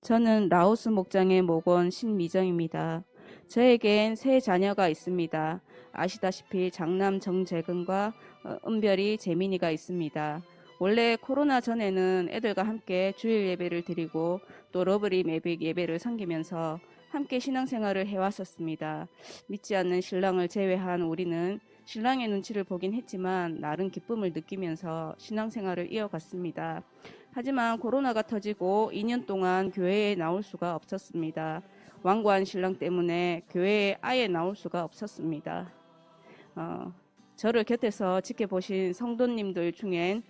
저는 라오스 목장의 목원 신미정입니다. 저에겐 세 자녀가 있습니다. 아시다시피 장남 정재근과 은별이 재민이가 있습니다. 원래 코로나 전에는 애들과 함께 주일 예배를 드리고 또 러브리 매빅 예배를 섬기면서 함께 신앙생활을 해왔었습니다. 믿지 않는 신랑을 제외한 우리는 신랑의 눈치를 보긴 했지만 나름 기쁨을 느끼면서 신앙생활을 이어갔습니다. 하지만 코로나가 터지고 2년 동안 교회에 나올 수가 없었습니다. 완고한 신랑 때문에 교회에 아예 나올 수가 없었습니다. 저를 곁에서 지켜보신 성도님들 중엔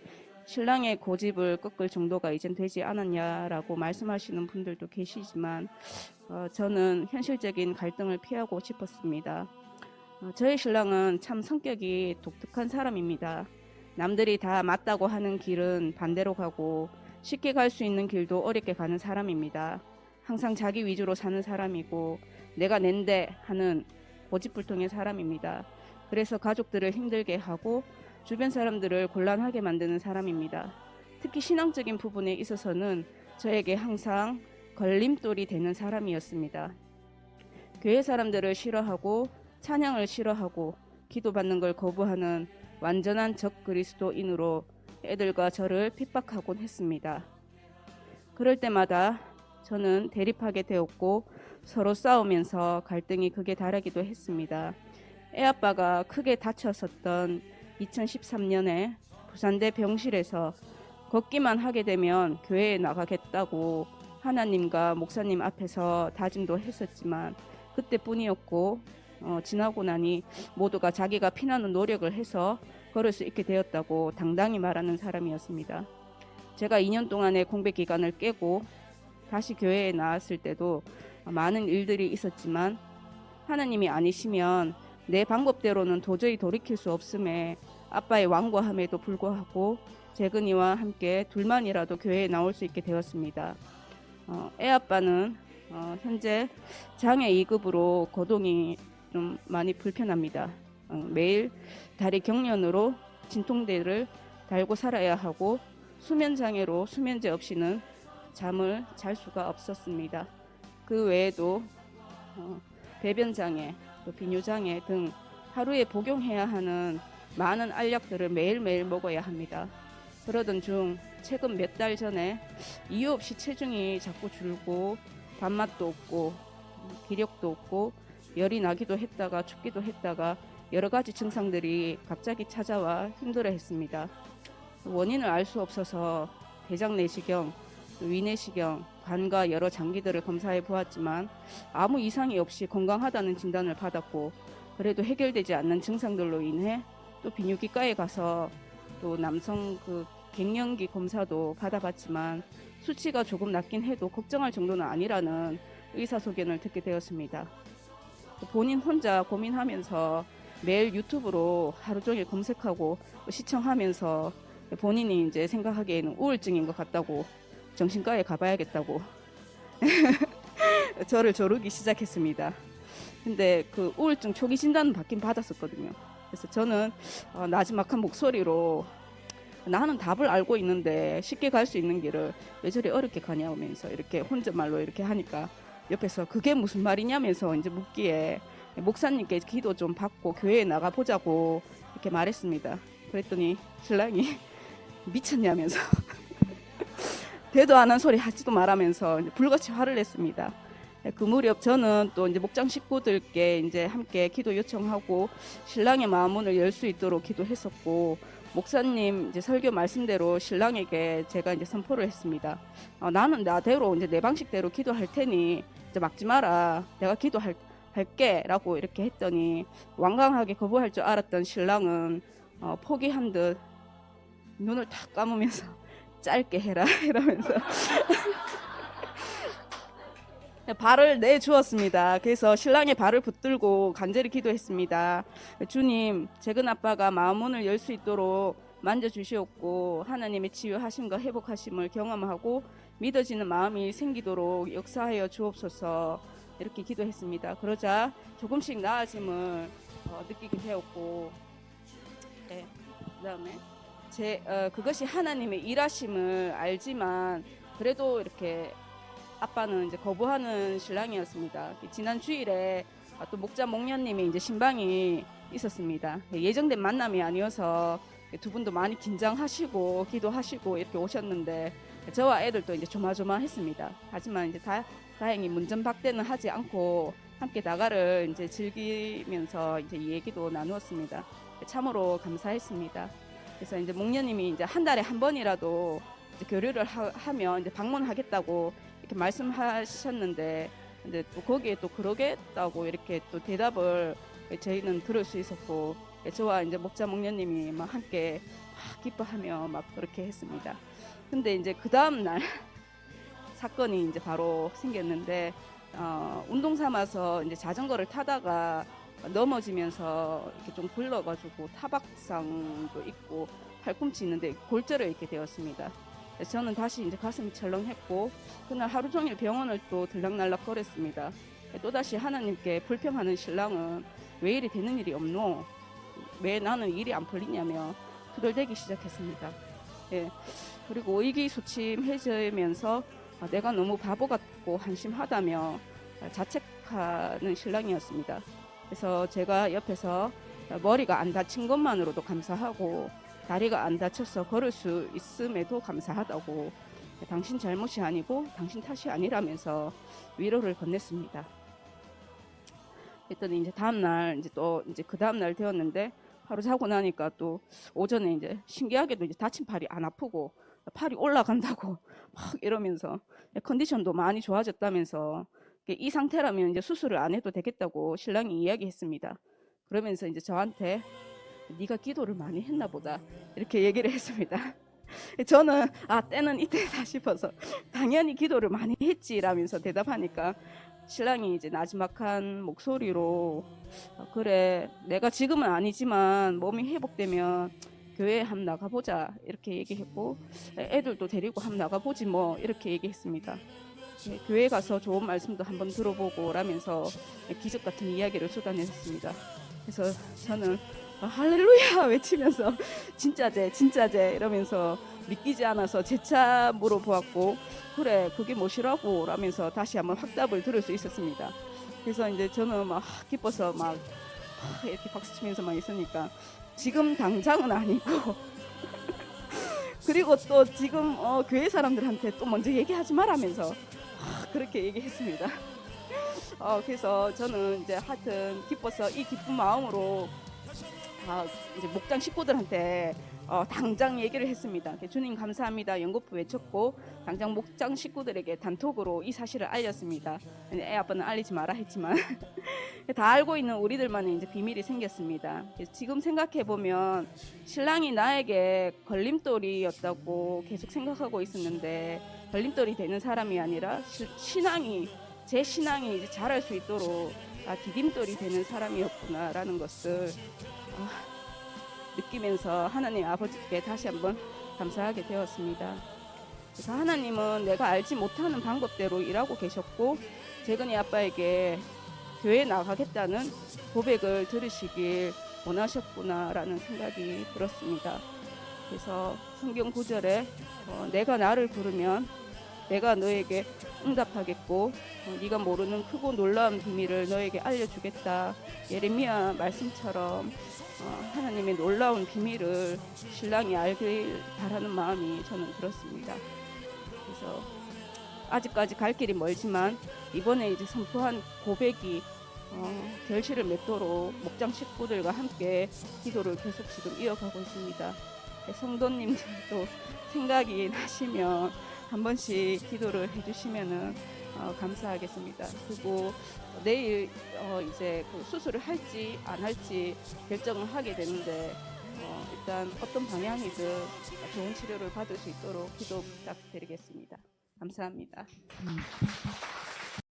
신랑의 고집을 꺾을 정도가 이젠 되지 않았냐라고 말씀하시는 분들도 계시지만 저는 현실적인 갈등을 피하고 싶었습니다. 저의 신랑은 참 성격이 독특한 사람입니다. 남들이 다 맞다고 하는 길은 반대로 가고 쉽게 갈 수 있는 길도 어렵게 가는 사람입니다. 항상 자기 위주로 사는 사람이고 내가 낸데 하는 고집불통의 사람입니다. 그래서 가족들을 힘들게 하고 주변 사람들을 곤란하게 만드는 사람입니다. 특히 신앙적인 부분에 있어서는 저에게 항상 걸림돌이 되는 사람이었습니다. 교회 사람들을 싫어하고 찬양을 싫어하고 기도받는 걸 거부하는 완전한 적 그리스도인으로 애들과 저를 핍박하곤 했습니다. 그럴 때마다 저는 대립하게 되었고 서로 싸우면서 갈등이 극에 달하기도 했습니다. 애아빠가 크게 다쳤었던 2013년에 부산대 병실에서 걷기만 하게 되면 교회에 나가겠다고 하나님과 목사님 앞에서 다짐도 했었지만 그때뿐이었고 지나고 나니 모두가 자기가 피나는 노력을 해서 걸을 수 있게 되었다고 당당히 말하는 사람이었습니다. 제가 2년 동안의 공백 기간을 깨고 다시 교회에 나왔을 때도 많은 일들이 있었지만 하나님이 아니시면 내 방법대로는 도저히 돌이킬 수 없음에 아빠의 완고함에도 불구하고 재근이와 함께 둘만이라도 교회에 나올 수 있게 되었습니다. 애아빠는 현재 장애 2급으로 거동이 좀 많이 불편합니다. 매일 다리 경련으로 진통제를 달고 살아야 하고 수면장애로 수면제 없이는 잠을 잘 수가 없었습니다. 그 외에도 배변장애, 또 비뇨장애 등 하루에 복용해야 하는 많은 알약들을 매일매일 먹어야 합니다. 그러던 중 최근 몇 달 전에 이유 없이 체중이 자꾸 줄고 밥맛도 없고 기력도 없고 열이 나기도 했다가 춥기도 했다가 여러 가지 증상들이 갑자기 찾아와 힘들어했습니다. 원인을 알 수 없어서 대장 내시경, 위내시경, 간과 여러 장기들을 검사해 보았지만 아무 이상이 없이 건강하다는 진단을 받았고 그래도 해결되지 않는 증상들로 인해 또 비뇨기과에 가서 또 남성 갱년기 검사도 받아봤지만 수치가 조금 낮긴 해도 걱정할 정도는 아니라는 의사소견을 듣게 되었습니다. 본인 혼자 고민하면서 매일 유튜브로 하루 종일 검색하고 시청하면서 본인이 이제 생각하기에는 우울증인 것 같다고 정신과에 가봐야겠다고 저를 조르기 시작했습니다. 근데 그 우울증 초기 진단은 받긴 받았었거든요. 그래서 저는 나지막한 목소리로 나는 답을 알고 있는데 쉽게 갈 수 있는 길을 왜 저리 어렵게 가냐면서 이렇게 혼잣말로 이렇게 하니까 옆에서 그게 무슨 말이냐면서 이제 묻기에 목사님께 기도 좀 받고 교회에 나가 보자고 이렇게 말했습니다. 그랬더니 신랑이 미쳤냐면서 대도 안 한 소리 하지도 말하면서 불같이 화를 냈습니다. 그 무렵 저는 또 이제 목장 식구들께 이제 함께 기도 요청하고 신랑의 마음문을 열 수 있도록 기도했었고 목사님 이제 설교 말씀대로 신랑에게 제가 이제 선포를 했습니다. 나는 나대로 이제 내 방식대로 기도할 테니 이제 막지 마라. 내가 기도할게라고 이렇게 했더니 완강하게 거부할 줄 알았던 신랑은 포기한 듯 눈을 탁 감으면서 짧게 해라 이러면서 발을 내주었습니다. 그래서 신랑의 발을 붙들고 간절히 기도했습니다. 주님, 재근 아빠가 마음문을 열 수 있도록 만져주시옵고 하나님의 치유하심과 회복하심을 경험하고 믿어지는 마음이 생기도록 역사하여 주옵소서 이렇게 기도했습니다. 그러자 조금씩 나아짐을 느끼게 되었고 네, 그다음에 그것이 하나님의 일하심을 알지만 그래도 이렇게 아빠는 이제 거부하는 신랑이었습니다. 지난 주일에 또 목자 목녀님이 이제 신방이 있었습니다. 예정된 만남이 아니어서 두 분도 많이 긴장하시고 기도하시고 이렇게 오셨는데 저와 애들도 이제 조마조마했습니다. 하지만 이제 다행히 문전박대는 하지 않고 함께 나가를 이제 즐기면서 이제 이 얘기도 나누었습니다. 참으로 감사했습니다. 그래서 이제 목녀님이 이제 한 달에 한 번이라도 이제 교류를 하면 이제 방문하겠다고 이렇게 말씀하셨는데, 근데 또 거기에 또 그러겠다고 이렇게 또 대답을 저희는 들을 수 있었고, 저와 이제 목자 목녀님이 막 함께 막 기뻐하며 막 그렇게 했습니다. 근데 이제 그 다음 날 사건이 이제 바로 생겼는데, 운동 삼아서 이제 자전거를 타다가 넘어지면서 이렇게 좀 굴러가지고 타박상도 있고 팔꿈치 있는데 골절을 입게 되었습니다. 저는 다시 이제 가슴이 철렁했고 그날 하루 종일 병원을 또 들락날락 거렸습니다. 또다시 하나님께 불평하는 신랑은 왜 이리 되는 일이 없노? 왜 나는 일이 안 풀리냐며 투덜대기 시작했습니다. 예. 그리고 의기소침해지면서 내가 너무 바보 같고 한심하다며 자책하는 신랑이었습니다. 그래서 제가 옆에서 머리가 안 다친 것만으로도 감사하고 다리가 안 다쳐서 걸을 수 있음에도 감사하다고, 당신 잘못이 아니고 당신 탓이 아니라면서 위로를 건넸습니다. 그랬더니 이제 다음날 이제 또 이제 그 다음날 되었는데 하루 자고 나니까 또 오전에 이제 신기하게도 이제 다친 팔이 안 아프고 팔이 올라간다고 막 이러면서 컨디션도 많이 좋아졌다면서 이 상태라면 이제 수술을 안 해도 되겠다고 신랑이 이야기했습니다. 그러면서 이제 저한테 네가 기도를 많이 했나 보다 이렇게 얘기를 했습니다. 저는 때는 이때다 싶어서 당연히 기도를 많이 했지라면서 대답하니까 신랑이 이제 나지막한 목소리로 그래 내가 지금은 아니지만 몸이 회복되면 교회에 한번 나가보자 이렇게 얘기했고 애들도 데리고 한번 나가보지 뭐 이렇게 얘기했습니다. 교회 가서 좋은 말씀도 한번 들어보고 라면서 기적 같은 이야기를 쏟아냈습니다. 그래서 저는 할렐루야 외치면서 진짜제 이러면서 믿기지 않아서 재차 물어보았고 그래 그게 무엇이라고 라면서 다시 한번 확답을 들을 수 있었습니다. 그래서 이제 저는 막 기뻐서 막 이렇게 박수치면서 막 있으니까 지금 당장은 아니고 그리고 또 지금 교회 사람들한테 또 먼저 얘기하지 말라면서 그렇게 얘기했습니다. 그래서 저는 이제 하여튼 기뻐서 이 기쁜 마음으로 이제 목장 식구들한테 당장 얘기를 했습니다. 주님 감사합니다 연거푸 외쳤고 당장 목장 식구들에게 단톡으로 이 사실을 알렸습니다. 애 아빠는 알리지 마라 했지만 다 알고 있는 우리들만의 이제 비밀이 생겼습니다. 지금 생각해 보면 신랑이 나에게 걸림돌이었다고 계속 생각하고 있었는데 걸림돌이 되는 사람이 아니라 제 신앙이 이제 자랄 수 있도록 디딤돌이 되는 사람이었구나라는 것을 느끼면서 하나님 아버지께 다시 한번 감사하게 되었습니다. 그래서 하나님은 내가 알지 못하는 방법대로 일하고 계셨고 재근이 아빠에게 교회에 나가겠다는 고백을 들으시길 원하셨구나라는 생각이 들었습니다. 그래서 성경 구절에 내가 나를 부르면 내가 너에게 응답하겠고 네가 모르는 크고 놀라운 비밀을 너에게 알려주겠다. 예레미야 말씀처럼 하나님의 놀라운 비밀을 신랑이 알길 바라는 마음이 저는 들었습니다. 그래서 아직까지 갈 길이 멀지만 이번에 이제 선포한 고백이 결실을 맺도록 목장 식구들과 함께 기도를 계속 지금 이어가고 있습니다. 성도님들도 생각이 나시면 한 번씩 기도를 해주시면은 감사하겠습니다. 그리고 내일 이제 그 수술을 할지 안 할지 결정을 하게 되는데 일단 어떤 방향이든 좋은 치료를 받을 수 있도록 기도 부탁드리겠습니다. 감사합니다.